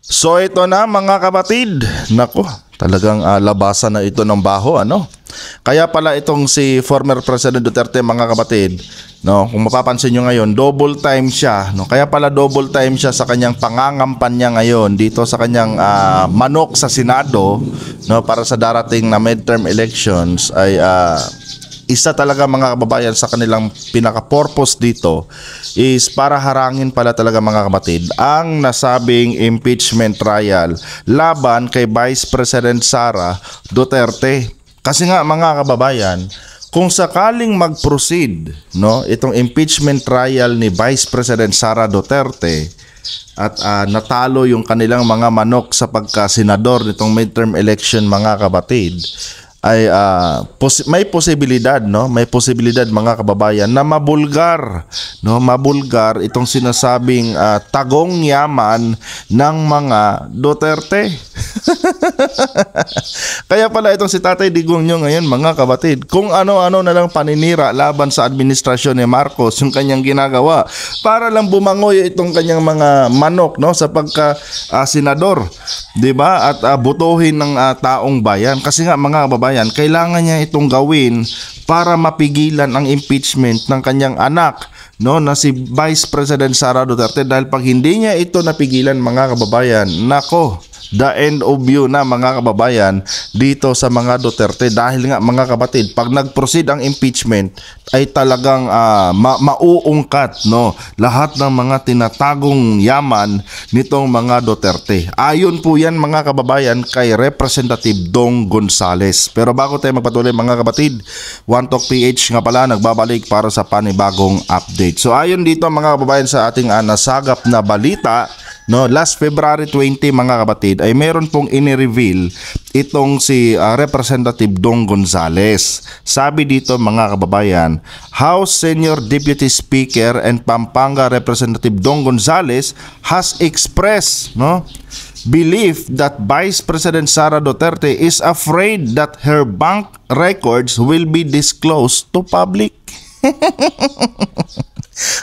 So ito na mga kapatid, nako, talagang labasan na ito ng baho, ano? Kaya pala itong si former President Duterte mga kapatid, no, kung mapapansin nyo ngayon, double time siya, no? Kaya pala double time siya sa kanyang pangangampanya ngayon dito sa kanyang manok sa Senado, no, para sa darating na midterm elections ay isa talaga mga kababayan sa kanilang pinaka-purpose dito is para harangin pala talaga mga kapatid ang nasabing impeachment trial laban kay Vice President Sara Duterte. Kasi nga mga kababayan, kung sakaling mag-proceed, no, itong impeachment trial ni Vice President Sara Duterte at natalo yung kanilang mga manok sa pagka-senador nitong midterm election mga kapatid, ay may posibilidad, no, may posibilidad mga kababayan na mabulgar, no, mabulgar itong sinasabing tagong yaman ng mga Duterte. Kaya pala itong si Tatay Digong nyo ngayon mga kapatid, kung ano-ano na lang paninira laban sa administrasyon ni Marcos yung kanyang ginagawa para lang bumangoy itong kanyang mga manok, no, sa pagka senador, 'di ba? At butuhin ng taong bayan. Kasi nga mga kababayan, kailangan niya itong gawin para mapigilan ang impeachment ng kanyang anak, no, na si Vice President Sara Duterte. Dahil pag hindi niya ito napigilan mga kababayan, nako, the end of you na mga kababayan dito sa mga Duterte. Dahil nga mga kapatid, pag nag-proceed ang impeachment ay talagang mauungkat, no, lahat ng mga tinatagong yaman nitong mga Duterte. Ayon po yan mga kababayan kay Representative Dong Gonzales. Pero bago tayo magpatuloy mga kapatid, One Talk PH nga pala nagbabalik para sa panibagong update. So ayon dito mga kababayan sa ating nasagap na balita, no, last February 20 mga kapatid ay meron pong ini-reveal itong si Representative Dong Gonzales. Sabi dito mga kababayan, House Senior Deputy Speaker and Pampanga Representative Dong Gonzales has expressed, no, belief that Vice President Sara Duterte is afraid that her bank records will be disclosed to public.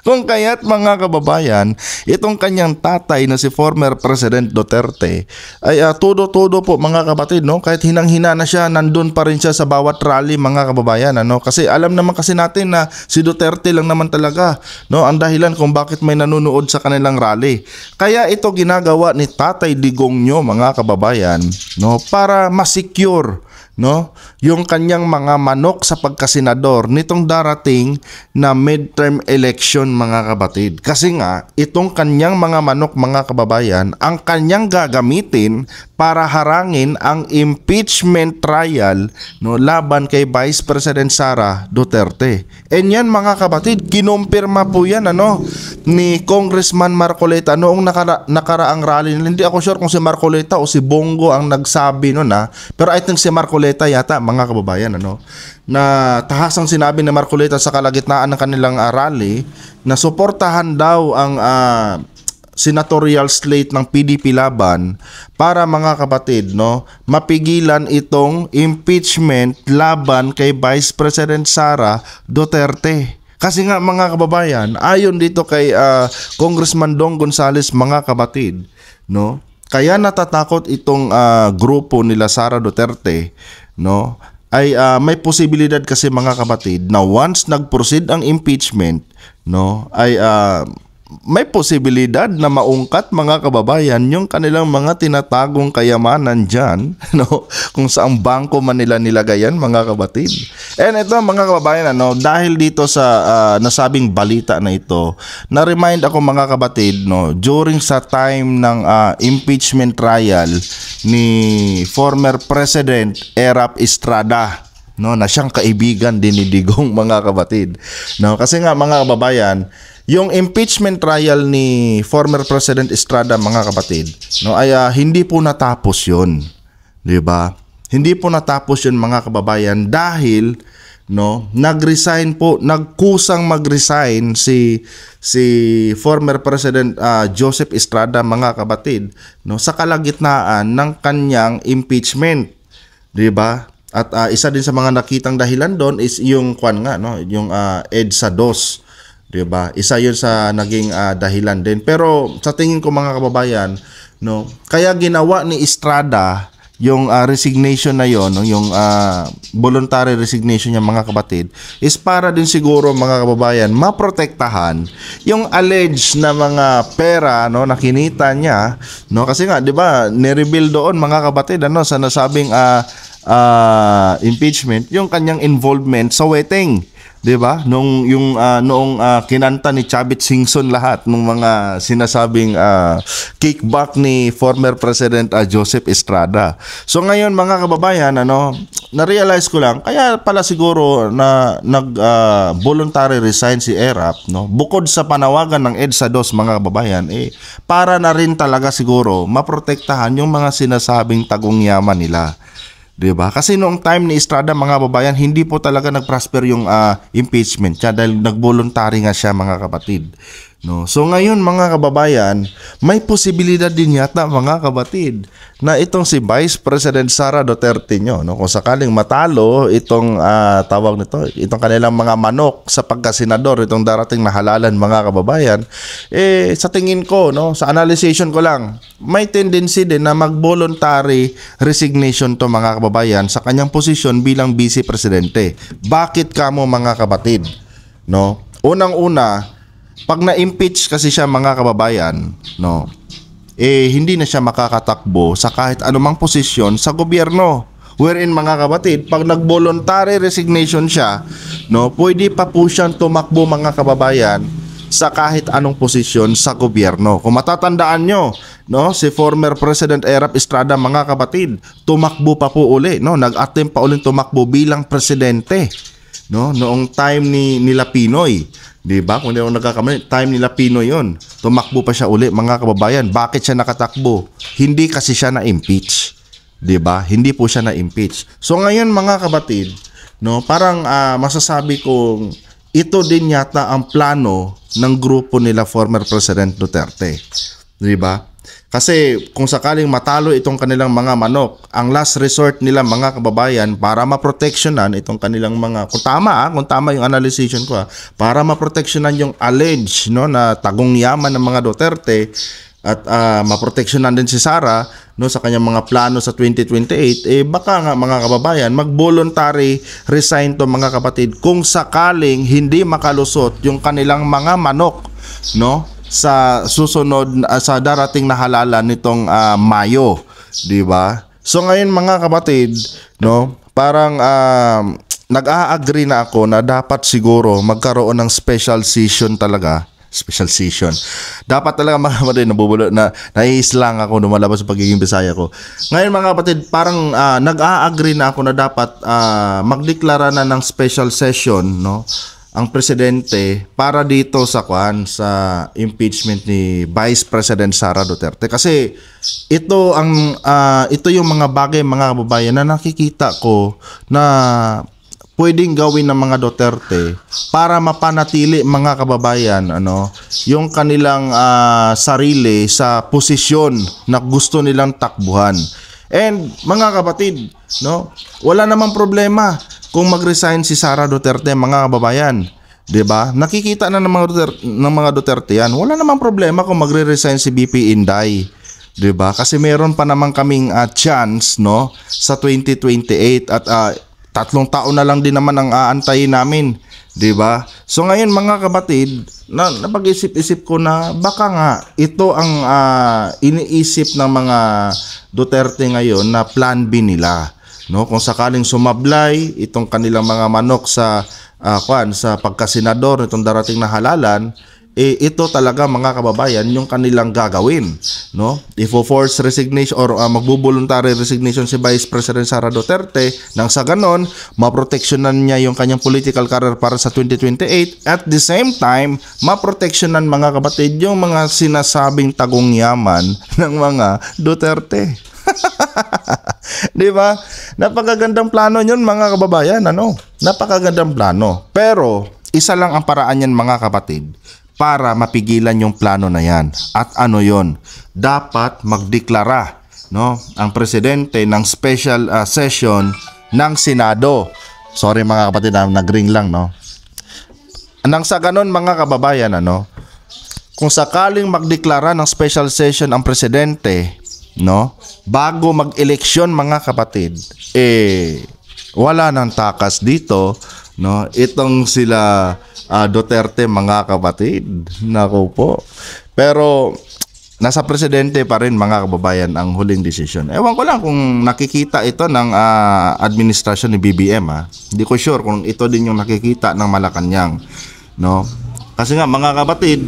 Kung kaya't mga kababayan, itong kanyang tatay na si former President Duterte ay todo-todo po mga kapatid, no, kahit hinang-hina na siya, nandun pa rin siya sa bawat rally mga kababayan, ano, kasi alam naman kasi natin na si Duterte lang naman talaga, no, ang dahilan kung bakit may nanonood sa kanilang rally. Kaya ito ginagawa ni Tatay Digong nyo mga kababayan, no, para ma-secure, no, yung kanyang mga manok sa pagkasenador nitong darating na midterm election mga kapatid. Kasi nga itong kanyang mga manok mga kababayan ang kanyang gagamitin para harangin ang impeachment trial, no, laban kay Vice President Sara Duterte. And yan mga kapatid, kinumpirma po yan, ano, ni Congressman Marcoleta noong nakaraang rally. Hindi ako sure kung si Marcoleta o si Bongo ang nagsabi noon, pero I think si Marcoleta yata mga kababayan, ano, na tahasang sinabi ni Marcoleta sa kalagitnaan ng kanilang rally na suportahan daw ang senatorial slate ng PDP laban para mga kapatid, no, mapigilan itong impeachment laban kay Vice President Sara Duterte. Kasi nga mga kababayan, ayon dito kay Congressman Dong Gonzales mga kapatid, no, kaya natatakot itong grupo nila Sara Duterte, no, ay may posibilidad kasi mga kapatid na once nag-proceed ang impeachment, no, ay may posibilidad na maungkat mga kababayan yung kanilang mga tinatagong kayamanan dyan, no, kung saang bangko man nila nilagayan mga kapatid. And ito mga kababayan, ano, dahil dito sa nasabing balita na ito, na-remind ako mga kapatid, no, during sa time ng impeachment trial ni former President Erap Estrada, no, na siyang kaibigan din ni Digong mga kapatid, no, kasi nga mga kababayan, yung impeachment trial ni former President Estrada mga kapatid, no, ay hindi po natapos yun, di ba? Hindi po natapos yun mga kababayan dahil, no, nagresign po, nagkusang magresign si former President Joseph Estrada mga kapatid, no, sa kalagitnaan ng kanyang impeachment, di ba? At isa din sa mga nakitang dahilan doon is yung yung EDSA 2. 'Di ba? Isa 'yun sa naging dahilan din. Pero sa tingin ko mga kababayan, no? Kaya ginawa ni Estrada yung resignation na yon, no? Yung voluntary resignation niya, mga kapatid, is para din siguro, mga kababayan, maprotektahan yung alleged na mga pera, no, na kinita niya, no? Kasi nga, 'di ba, ni-reveal doon, mga kapatid, ano, sa nasabing impeachment, yung kanyang involvement sa wedding, 'di ba? Noong kinanta ni Chavit Singson lahat ng mga sinasabing kickback ni former President Joseph Estrada. So ngayon, mga kababayan, ano, na-realize ko lang, kaya pala siguro na voluntary resign si ERAP, no? Bukod sa panawagan ng EDSA 2, mga kababayan, para na rin talaga siguro maprotektahan yung mga sinasabing tagong yaman nila. 'Di ba? Kasi noong time ni Estrada, mga kababayan, hindi po talaga nag-prosper yung impeachment siya dahil nag-voluntary nga siya, mga kapatid. No. So ngayon, mga kababayan, may posibilidad din yata, mga kapatid, na itong si Vice President Sara Duterte nyo, no, kung sakaling matalo itong tawag nito, itong kanilang mga manok sa pagkasenador, itong darating na halalan, mga kababayan, sa tingin ko, no, sa analyzation ko lang, may tendency din na mag-voluntary resignation to, mga kababayan, sa kanyang posisyon bilang Vice Presidente. Bakit kamo, mga kapatid? No? Unang-una, pag na-impeach kasi siya, mga kababayan, no, hindi na siya makakatakbo sa kahit anumang posisyon sa gobyerno. Wherein, mga kapatid, pag nag-voluntary resignation siya, no, pwede pa po siyang tumakbo, mga kababayan, sa kahit anong posisyon sa gobyerno. Kung matatandaan nyo, no, si former President ERAP Estrada, mga kapatid, tumakbo pa po uli, no, nag-attempt pa ulit tumakbo bilang presidente, no, noong time nila Pinoy. 'Di ba? Kung hindi ako nagkakamali, time nila Pinoy 'yon. Tumakbo pa siya uli, mga kababayan. Bakit siya nakatakbo? Hindi kasi siya na-impeach. 'Di ba? Hindi po siya na-impeach. So ngayon, mga kapatid, no, parang masasabi kong ito din yata ang plano ng grupo nila former President Duterte. 'Di ba? Kasi kung sakaling matalo itong kanilang mga manok, ang last resort nila, mga kababayan, para maproteksyonan itong kanilang mga, kung tama yung analysis ko, para maproteksyonan yung alleged, no, na tagong yaman ng mga Duterte, at maproteksyonan din si Sara, no, sa kanyang mga plano sa 2028, baka nga, mga kababayan, mag-voluntary resign to, mga kapatid, kung sakaling hindi makalusot yung kanilang mga manok, no, sa susunod, sa darating na halalan nitong Mayo, 'di ba? So ngayon, mga kapatid, no, parang nag-a-agree na ako na dapat siguro magkaroon ng special session talaga. Special session. Dapat talaga, mga kapatid, naiislang ako lumalabas sa pagiging Bisaya ko. Ngayon, mga kapatid, parang nag-a-agree na ako na dapat magdeklara na ng special session, no, ang presidente para dito sa impeachment ni Vice President Sara Duterte. Kasi ito yung mga bagay, mga kababayan, na nakikita ko na pwedeng gawin ng mga Duterte para mapanatili, mga kababayan, ano, yung kanilang sarili sa posisyon na gusto nilang takbuhan. And, mga kapatid, no, wala namang problema kung mag-resign si Sara Duterte, mga kababayan. 'Di ba? Nakikita na ng mga Duterte yan. Wala namang problema kung magre-resign si BP Inday. 'Di ba? Kasi meron pa naman kaming chance, no, sa 2028, at 3 taon na lang din naman ang aantayin namin, 'di ba? So ngayon, mga kapatid, napag-isip-isip ko na baka nga ito ang iniisip ng mga Duterte ngayon na plan B nila, no? Kung sakaling sumablay itong kanilang mga manok sa sa pagkasenador nitong darating na halalan, ito talaga, mga kababayan, yung kanilang gagawin, no? Ifo-force resignation or magbo-voluntary resignation si Vice President Sara Duterte, nang sa ganon maproteksyonan niya yung kanyang political career para sa 2028, at the same time maproteksyonan, mga kapatid, yung mga sinasabing tagong yaman ng mga Duterte. 'Di ba? Napakagandang plano 'yun, mga kababayan, ano? Napakagandang plano. Pero isa lang ang paraan niyan, mga kapatid, para mapigilan yung plano na 'yan. At ano 'yon? Dapat magdeklara, no, ang presidente ng special session ng Senado. Sorry, mga kapatid, nag-ring lang, no. Nang sa ganon, mga kababayan, ano, kung sakaling magdeklara ng special session ang presidente, no, bago mag-eleksyon mga kapatid, wala nang takas dito, no, itong sila Duterte mga kapatid. Nako po. Pero nasa presidente pa rin mga kababayan ang huling desisyon. Ewan ko lang kung nakikita ito ng administrasyon ni BBM. Hindi ko sure kung ito din yung nakikita ng Malacanang, no? Kasi nga mga kapatid,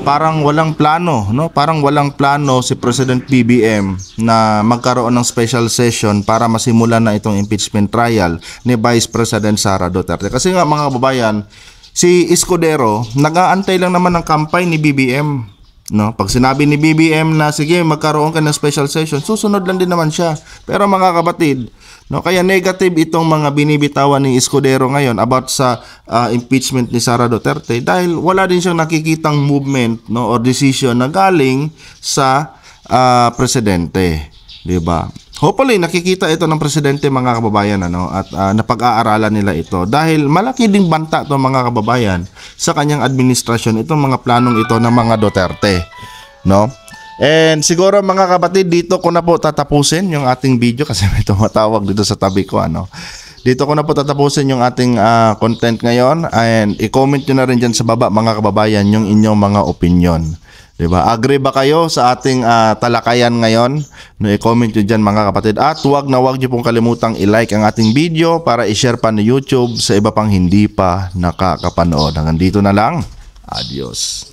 parang walang plano, no? Parang walang plano si President BBM na magkaroon ng special session para masimulan na itong impeachment trial ni Vice President Sara Duterte. Kasi nga mga kababayan, si Escudero nag-aantay lang naman ng kampay ni BBM, no? Pag sinabi ni BBM na sige magkaroon ka ng special session, susunod lang din naman siya. Pero mga kapatid, no, kaya negative itong mga binibitawan ni Escudero ngayon about sa impeachment ni Sara Duterte dahil wala din siyang nakikitang movement, no, or decision na galing sa presidente, 'di ba? Hopefully nakikita ito ng presidente mga kababayan, ano, at napag-aaralan nila ito dahil malaki ding banta 'to mga kababayan sa kanyang administrasyon itong mga planong ito ng mga Duterte, no? And siguro mga kapatid, dito ko na po tatapusin yung ating video kasi may tumatawag dito sa tabi ko, ano. Dito ko na po tatapusin yung ating content ngayon, and i-comment nyo na rin dyan sa baba mga kababayan yung inyong mga opinion. Diba? Agree ba kayo sa ating talakayan ngayon? No, i-comment nyo dyan mga kapatid. At huwag nyo pong kalimutang i-like ang ating video para i-share pa ni YouTube sa iba pang hindi pa nakakapanood. Hanggang dito na lang. Adios.